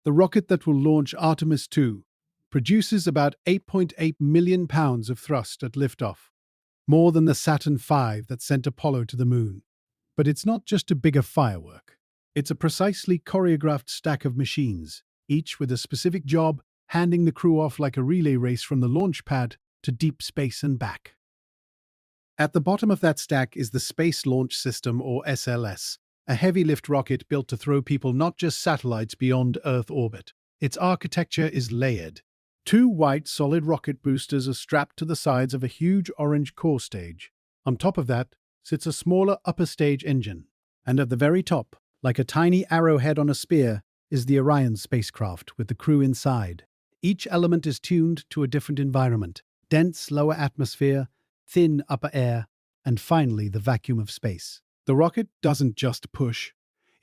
The rocket that will launch Artemis 2 produces about 8.8 million pounds of thrust at liftoff, more than the Saturn V that sent Apollo to the moon. But it's not just a bigger firework. It's a precisely choreographed stack of machines, each with a specific job, handing the crew off like a relay race from the launch pad to deep space and back. At the bottom of that stack is the Space Launch System, or SLS, a heavy-lift rocket built to throw people, not just satellites, beyond Earth orbit. Its architecture is layered. Two white, solid rocket boosters are strapped to the sides of a huge orange core stage. On top of that sits a smaller upper stage engine. And at the very top, like a tiny arrowhead on a spear, is the Orion spacecraft with the crew inside. Each element is tuned to a different environment: dense lower atmosphere, thin upper air, and finally the vacuum of space. The rocket doesn't just push.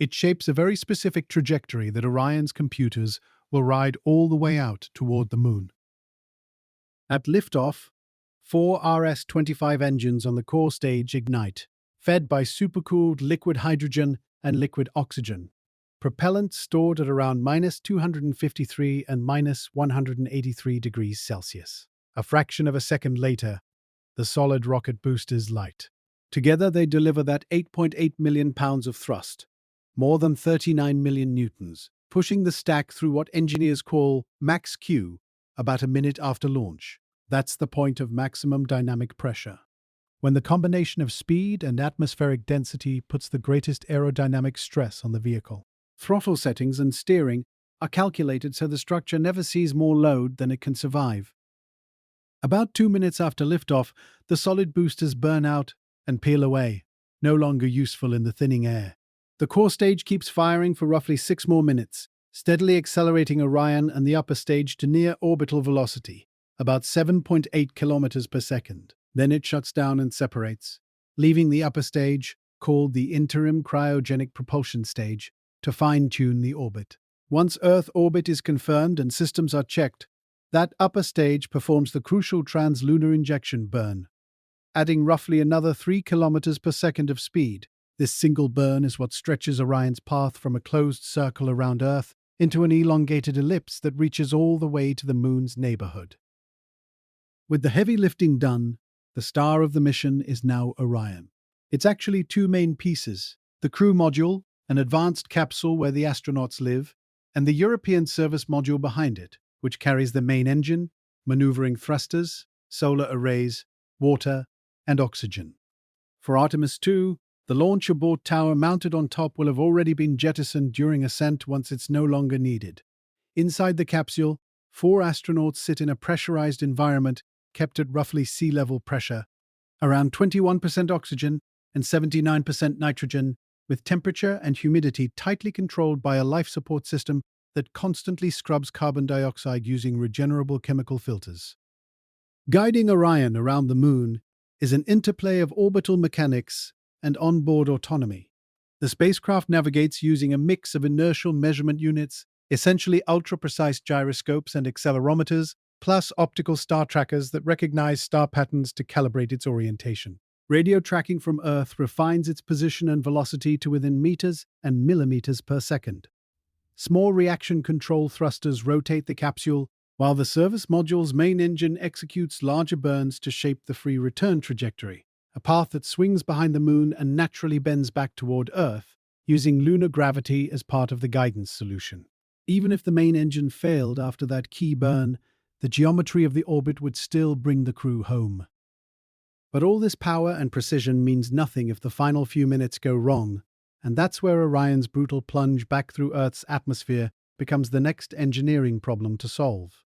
It shapes a very specific trajectory that Orion's computers will ride all the way out toward the moon. At liftoff, 4 RS-25 engines on the core stage ignite, fed by supercooled liquid hydrogen and liquid oxygen. Propellant stored at around -253 and -183 degrees Celsius. A fraction of a second later, the solid rocket boosters light. Together they deliver that 8.8 million pounds of thrust, more than 39 million newtons, pushing the stack through what engineers call max Q about a minute after launch. That's the point of maximum dynamic pressure, when the combination of speed and atmospheric density puts the greatest aerodynamic stress on the vehicle. Throttle settings and steering are calculated so the structure never sees more load than it can survive. About 2 minutes after liftoff, the solid boosters burn out and peel away, no longer useful in the thinning air. The core stage keeps firing for roughly 6 more minutes, steadily accelerating Orion and the upper stage to near orbital velocity, about 7.8 kilometers per second. Then it shuts down and separates, leaving the upper stage, called the interim cryogenic propulsion stage, to fine-tune the orbit. Once Earth orbit is confirmed and systems are checked, that upper stage performs the crucial translunar injection burn, adding roughly another 3 kilometers per second of speed. This single burn is what stretches Orion's path from a closed circle around Earth into an elongated ellipse that reaches all the way to the moon's neighborhood. With the heavy lifting done, the star of the mission is now Orion. It's actually 2 main pieces: the crew module, an advanced capsule where the astronauts live, and the European service module behind it, which carries the main engine, maneuvering thrusters, solar arrays, water, and oxygen. For Artemis 2, the launch abort tower mounted on top will have already been jettisoned during ascent once it's no longer needed. Inside the capsule, 4 astronauts sit in a pressurized environment kept at roughly sea level pressure, around 21% oxygen and 79% nitrogen, with temperature and humidity tightly controlled by a life support system that constantly scrubs carbon dioxide using regenerable chemical filters. Guiding Orion around the moon is an interplay of orbital mechanics and onboard autonomy. The spacecraft navigates using a mix of inertial measurement units, essentially ultra-precise gyroscopes and accelerometers, plus optical star trackers that recognize star patterns to calibrate its orientation. Radio tracking from Earth refines its position and velocity to within meters and millimeters per second. Small reaction control thrusters rotate the capsule, while the service module's main engine executes larger burns to shape the free return trajectory, a path that swings behind the moon and naturally bends back toward Earth, using lunar gravity as part of the guidance solution. Even if the main engine failed after that key burn, the geometry of the orbit would still bring the crew home. But all this power and precision means nothing if the final few minutes go wrong, and that's where Orion's brutal plunge back through Earth's atmosphere becomes the next engineering problem to solve.